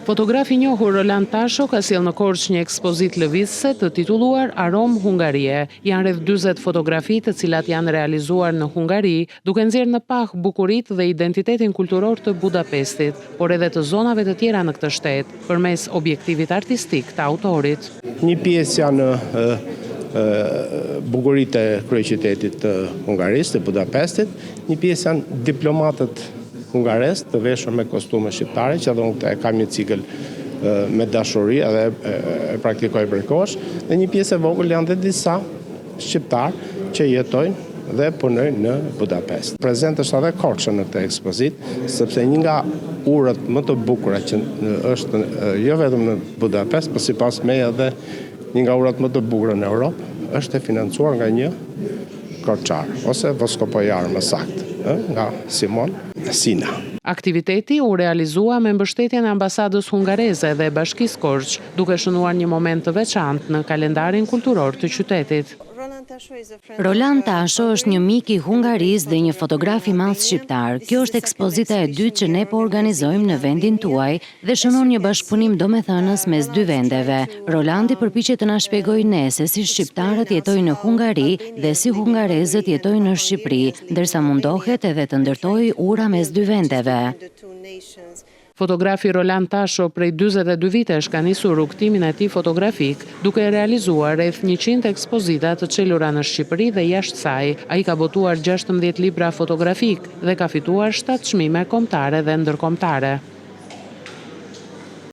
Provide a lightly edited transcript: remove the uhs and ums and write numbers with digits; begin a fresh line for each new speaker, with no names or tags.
Fotografi i njohur Roland Tasho ka sjellë në Korçë një ekspozit lëvizëse të titulluar Aromë Hungarie. Janë rreth 40 fotografi të cilat janë realizuar në Hungari, duke nxjerrë në pah bukuritë dhe identitetin kulturor të Budapestit, por edhe të zonave të tjera në këtë shtet, përmes objektivit artistik të autorit.
Një pjesë janë bukuritë e kryeqytetit të Hungarisë, të Budapestit, një pjesë janë diplomatët hungares të veshur me kostume shqiptare, që edhe unë kam një cikël me dashuri edhe e praktikoj për kohësh, dhe një pjesë e vogël janë dhe disa shqiptarë që jetojnë dhe punojnë në Budapest. Prezent është edhe Korça në këtë ekspozit, sepse një nga urët më të bukura që është jo vetëm në Budapest, por sipas meje edhe një nga urat më të bukura në Europë, është e financuar nga një korçar, ose voskopojar më saktë, nga Simon Sina.
Aktiviteti u realizua me mbështetjen e ambasadës hungareze dhe Bashkisë Korçë, duke shënuar një moment të veçantë në kalendarin kulturor të qytetit.
Roland Tasho është një mik i Hungarisë dhe një fotograf i madh shqiptar. Kjo është ekspozita e dytë që ne po organizojmë në vendin tuaj dhe shënon një bashkëpunim domethënës mes dy vendeve. Rolandi përpiqet të na shpjegojë ne se si shqiptarët jetojnë në Hungari dhe si hungarezët jetojnë në Shqipëri, ndërsa mundohet edhe të ndërtojë ura mes dy vendeve.
Fotografi Roland Tasho prej 42 vitesh ka nisur rrugtimin e tij fotografik, duke realizuar rreth 100 ekspozita të çelura në Shqipëri dhe jashtë saj. Ai ka botuar 16 libra fotografik dhe ka fituar 7 çmime kombëtare dhe ndërkombëtare.